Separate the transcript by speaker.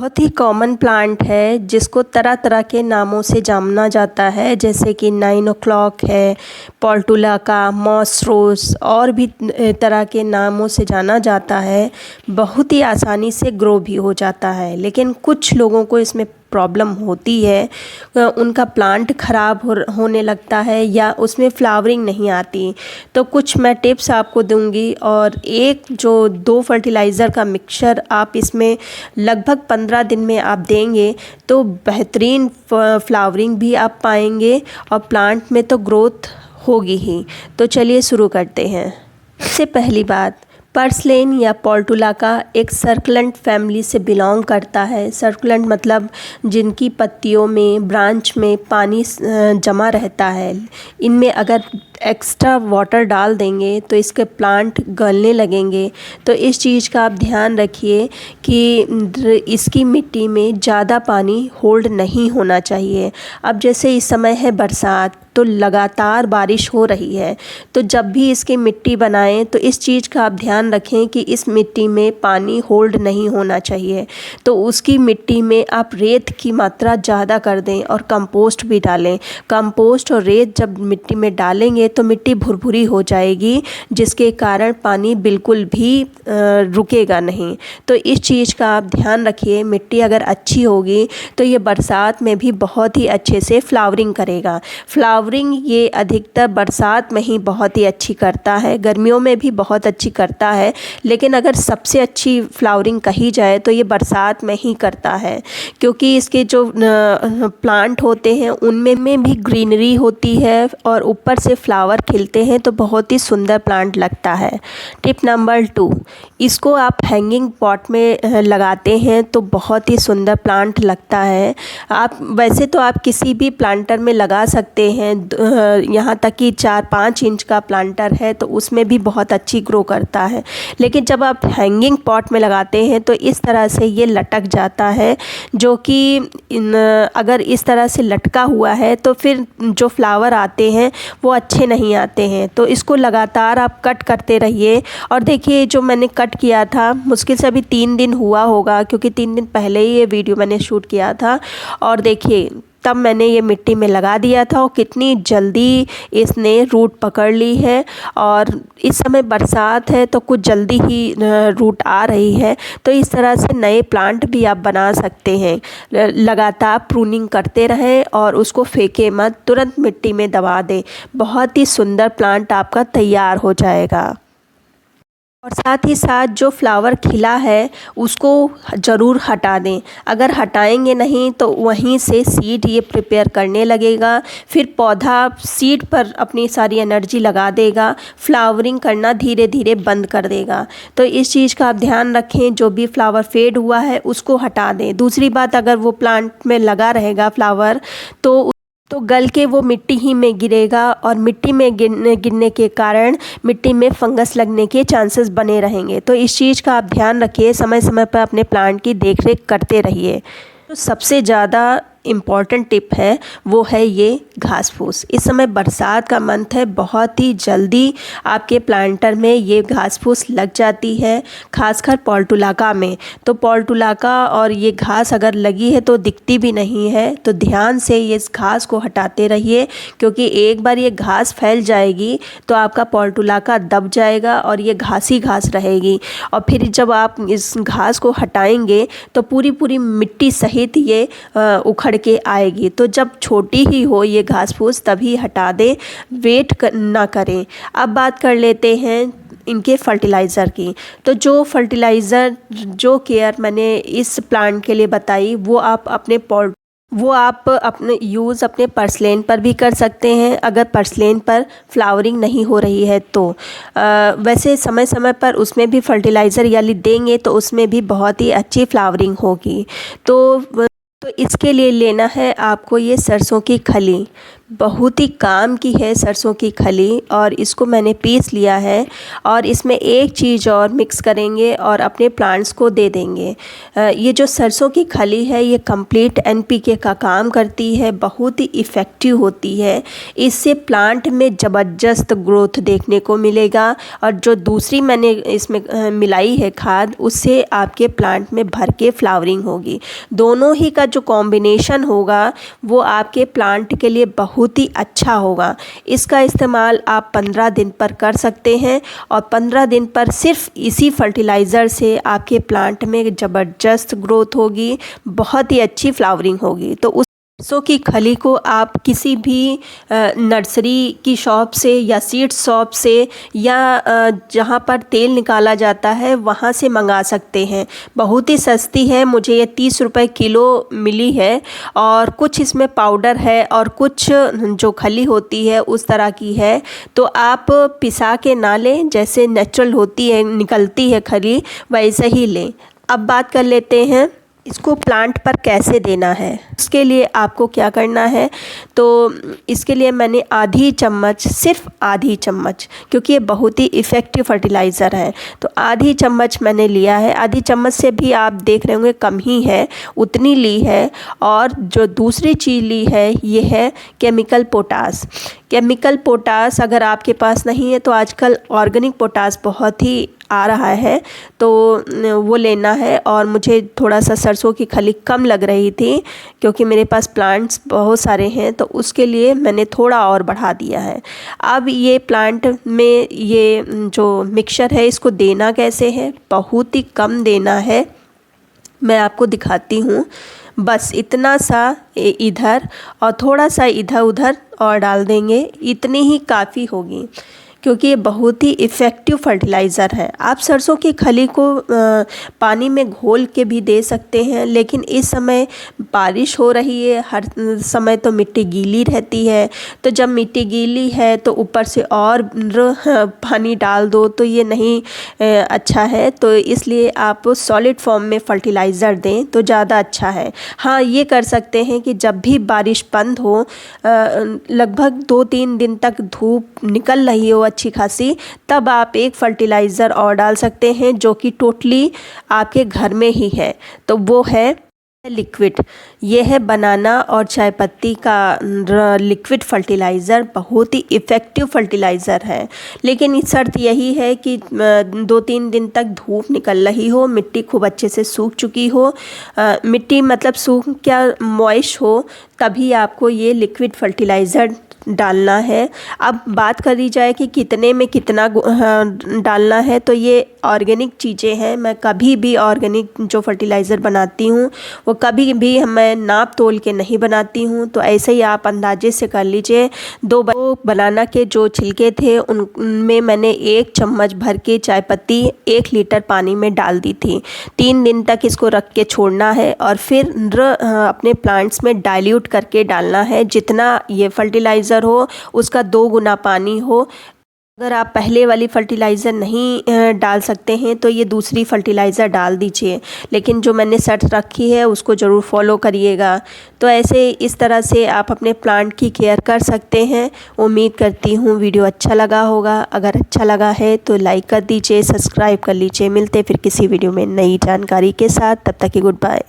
Speaker 1: बहुत ही common plant है जिसको तरह तरह के नामों से जाना जाता है, जैसे कि 9 o'clock है, पोर्टुलाका, मॉस रोज़ और भी तरह के नामों से जाना जाता है। बहुत ही आसानी से ग्रो भी हो जाता है, लेकिन कुछ लोगों को इसमें प्रॉब्लम होती है। उनका प्लांट ख़राब होने लगता है या उसमें फ्लावरिंग नहीं आती। तो कुछ मैं टिप्स आपको दूंगी और एक जो 2 फर्टिलाइज़र का मिक्सचर आप इसमें लगभग 15 दिन में आप देंगे तो बेहतरीन फ्लावरिंग भी आप पाएंगे और प्लांट में तो ग्रोथ होगी ही। तो चलिए शुरू करते हैं। सबसे पहली बात, पर्सलेन या पोर्टुलाका एक सर्कुलेंट फैमिली से बिलोंग करता है। सर्कुलेंट मतलब जिनकी पत्तियों में, ब्रांच में पानी जमा रहता है। इनमें अगर एक्स्ट्रा वाटर डाल देंगे तो इसके प्लांट गलने लगेंगे। तो इस चीज़ का आप ध्यान रखिए कि इसकी मिट्टी में ज़्यादा पानी होल्ड नहीं होना चाहिए। अब जैसे इस समय है बरसात, तो लगातार बारिश हो रही है, तो जब भी इसकी मिट्टी बनाएं तो इस चीज़ का आप ध्यान रखें कि इस मिट्टी में पानी होल्ड नहीं होना चाहिए। तो उसकी मिट्टी में आप रेत की मात्रा ज़्यादा कर दें और कंपोस्ट भी डालें। कंपोस्ट और रेत जब मिट्टी में डालेंगे तो मिट्टी भुरभुरी हो जाएगी, जिसके कारण पानी बिल्कुल भी रुकेगा नहीं। तो इस चीज़ का आप ध्यान रखिए। मिट्टी अगर अच्छी होगी तो ये बरसात में भी बहुत ही अच्छे से फ्लावरिंग करेगा। फ्लावरिंग ये अधिकतर बरसात में ही बहुत ही अच्छी करता है, गर्मियों में भी बहुत अच्छी करता है, लेकिन अगर सबसे अच्छी फ्लावरिंग कही जाए तो ये बरसात में ही करता है, क्योंकि इसके जो प्लांट होते हैं उनमें भी ग्रीनरी होती है और ऊपर से फ्लावर खिलते हैं, तो बहुत ही सुंदर प्लांट लगता है। टिप नंबर 2, इसको आप हैंगिंग पॉट में लगाते हैं तो बहुत ही सुंदर प्लांट लगता है। आप वैसे तो आप किसी भी प्लांटर में लगा सकते हैं, यहाँ तक कि 4-5 इंच का प्लांटर है तो उसमें भी बहुत अच्छी ग्रो करता है। लेकिन जब आप हैंगिंग पॉट में लगाते हैं तो इस तरह से ये लटक जाता है, जो कि अगर इस तरह से लटका हुआ है तो फिर जो फ्लावर आते हैं वो अच्छे नहीं आते हैं। तो इसको लगातार आप कट करते रहिए। और देखिए, जो मैंने कट किया था मुश्किल से अभी 3 दिन हुआ होगा, क्योंकि 3 दिन पहले ही ये वीडियो मैंने शूट किया था। और देखिए, तब मैंने ये मिट्टी में लगा दिया था और कितनी जल्दी इसने रूट पकड़ ली है। और इस समय बरसात है तो कुछ जल्दी ही रूट आ रही है। तो इस तरह से नए प्लांट भी आप बना सकते हैं। लगातार प्रूनिंग करते रहें और उसको फेंके मत, तुरंत मिट्टी में दबा दें। बहुत ही सुंदर प्लांट आपका तैयार हो जाएगा। और साथ ही साथ जो फ्लावर खिला है उसको ज़रूर हटा दें। अगर हटाएंगे नहीं तो वहीं से सीड ये प्रिपेयर करने लगेगा, फिर पौधा सीड पर अपनी सारी एनर्जी लगा देगा, फ्लावरिंग करना धीरे धीरे बंद कर देगा। तो इस चीज़ का आप ध्यान रखें। जो भी फ्लावर फेड हुआ है उसको हटा दें। दूसरी बात, अगर वो प्लांट में लगा रहेगा फ्लावर तो गल के वो मिट्टी ही में गिरेगा और मिट्टी में गिरने के कारण मिट्टी में फंगस लगने के चांसेस बने रहेंगे। तो इस चीज़ का आप ध्यान रखिए। समय समय पर अपने प्लांट की देखरेख करते रहिए। तो सबसे ज़्यादा इम्पॉर्टेंट टिप है वो है ये घास फूस। इस समय बरसात का मंथ है, बहुत ही जल्दी आपके प्लांटर में ये घास फूस लग जाती है, खासकर पोर्टुलाका में। तो पोर्टुलाका और ये घास अगर लगी है तो दिखती भी नहीं है, तो ध्यान से ये इस घास को हटाते रहिए, क्योंकि एक बार ये घास फैल जाएगी तो आपका पोर्टुलाका दब जाएगा और ये घास ही घास रहेगी। और फिर जब आप इस घास को हटाएंगे तो पूरी मिट्टी सहित ये उखड़ के आएगी। तो जब छोटी ही हो ये घास फूस तभी हटा दें, वेट ना करें। अब बात कर लेते हैं इनके फर्टिलाइज़र की। तो जो फर्टिलाइज़र, जो केयर मैंने इस प्लांट के लिए बताई वो आप अपने यूज़ अपने पर्सलेन पर भी कर सकते हैं, अगर पर्सलेन पर फ्लावरिंग नहीं हो रही है तो। वैसे समय समय पर उसमें भी फर्टिलाइज़र यानी देंगे तो उसमें भी बहुत ही अच्छी फ्लावरिंग होगी। तो इसके लिए लेना है आपको ये सरसों की खली। बहुत ही काम की है सरसों की खली, और इसको मैंने पीस लिया है और इसमें एक चीज़ और मिक्स करेंगे और अपने प्लांट्स को दे देंगे। ये जो सरसों की खली है ये कंप्लीट एनपीके का काम करती है, बहुत ही इफ़ेक्टिव होती है। इससे प्लांट में ज़बरदस्त ग्रोथ देखने को मिलेगा, और जो दूसरी मैंने इसमें मिलाई है खाद, उससे आपके प्लांट में भर के फ्लावरिंग होगी। दोनों ही का जो कॉम्बिनेशन होगा वो आपके प्लांट के लिए बहुत ही अच्छा होगा। इसका इस्तेमाल आप 15 दिन पर कर सकते हैं, और 15 दिन पर सिर्फ इसी फर्टिलाइज़र से आपके प्लांट में ज़बरदस्त ग्रोथ होगी, बहुत ही अच्छी फ्लावरिंग होगी। तो उस सरसों की खली को आप किसी भी नर्सरी की शॉप से या सीड्स शॉप से या जहाँ पर तेल निकाला जाता है वहाँ से मंगा सकते हैं। बहुत ही सस्ती है, मुझे ये 30 रुपए किलो मिली है, और कुछ इसमें पाउडर है और कुछ जो खली होती है उस तरह की है। तो आप पिसा के ना लें, जैसे नेचुरल होती है निकलती है खली वैसे ही लें। अब बात कर लेते हैं इसको प्लांट पर कैसे देना है। उसके लिए आपको क्या करना है, तो इसके लिए मैंने आधी चम्मच, सिर्फ आधी चम्मच, क्योंकि ये बहुत ही इफ़ेक्टिव फर्टिलाइज़र है, तो आधी चम्मच मैंने लिया है। आधी चम्मच से भी आप देख रहे होंगे कम ही है, उतनी ली है। और जो दूसरी चीज़ ली है ये है केमिकल पोटास। केमिकल पोटास अगर आपके पास नहीं है तो आजकल ऑर्गेनिक पोटास बहुत ही आ रहा है, तो वो लेना है। और मुझे थोड़ा सा सरसों की खली कम लग रही थी, क्योंकि मेरे पास प्लांट्स बहुत सारे हैं, तो उसके लिए मैंने थोड़ा और बढ़ा दिया है। अब ये प्लांट में ये जो मिक्सचर है इसको देना कैसे है, बहुत ही कम देना है। मैं आपको दिखाती हूँ, बस इतना सा इधर और थोड़ा सा इधर उधर और डाल देंगे, इतनी ही काफ़ी होगी, क्योंकि ये बहुत ही इफ़ेक्टिव फर्टिलाइज़र है। आप सरसों की खली को पानी में घोल के भी दे सकते हैं, लेकिन इस समय बारिश हो रही है, हर समय तो मिट्टी गीली रहती है, तो जब मिट्टी गीली है तो ऊपर से और पानी डाल दो तो ये नहीं अच्छा है। तो इसलिए आप सॉलिड फॉर्म में फर्टिलाइज़र दें तो ज़्यादा अच्छा है। हाँ, ये कर सकते हैं कि जब भी बारिश बंद हो, लगभग 2-3 दिन तक धूप निकल रही हो अच्छी खासी, तब आप एक फर्टिलाइज़र और डाल सकते हैं जो कि टोटली आपके घर में ही है, तो वो है लिक्विड। ये है बनाना और चाय पत्ती का लिक्विड फर्टिलाइज़र, बहुत ही इफ़ेक्टिव फर्टिलाइज़र है। लेकिन शर्त यही है कि 2-3 दिन तक धूप निकल रही हो, मिट्टी खूब अच्छे से सूख चुकी हो, मिट्टी मतलब सूख क्या मॉइस्ट हो, तभी आपको ये लिक्विड फर्टिलाइज़र डालना है। अब बात करी जाए कि कितने में कितना डालना है, तो ये ऑर्गेनिक चीज़ें हैं। मैं कभी भी ऑर्गेनिक जो फर्टिलाइज़र बनाती हूँ वो कभी भी मैं नाप तोल के नहीं बनाती हूँ, तो ऐसे ही आप अंदाजे से कर लीजिए। 2 बनाना के जो छिलके थे उनमें मैंने 1 चम्मच भर के चाय पत्ती 1 लीटर पानी में डाल दी थी। 3 दिन तक इसको रख के छोड़ना है और फिर अपने प्लांट्स में डाइल्यूट करके डालना है। जितना ये फर्टिलाइज़र हो उसका 2 गुना पानी हो। अगर आप पहले वाली फर्टिलाइज़र नहीं डाल सकते हैं तो ये दूसरी फर्टिलाइज़र डाल दीजिए, लेकिन जो मैंने शर्त रखी है उसको ज़रूर फॉलो करिएगा। तो ऐसे इस तरह से आप अपने प्लांट की केयर कर सकते हैं। उम्मीद करती हूँ वीडियो अच्छा लगा होगा। अगर अच्छा लगा है तो लाइक कर दीजिए, सब्सक्राइब कर लीजिए। मिलते फिर किसी वीडियो में नई जानकारी के साथ, तब तक की गुड बाय।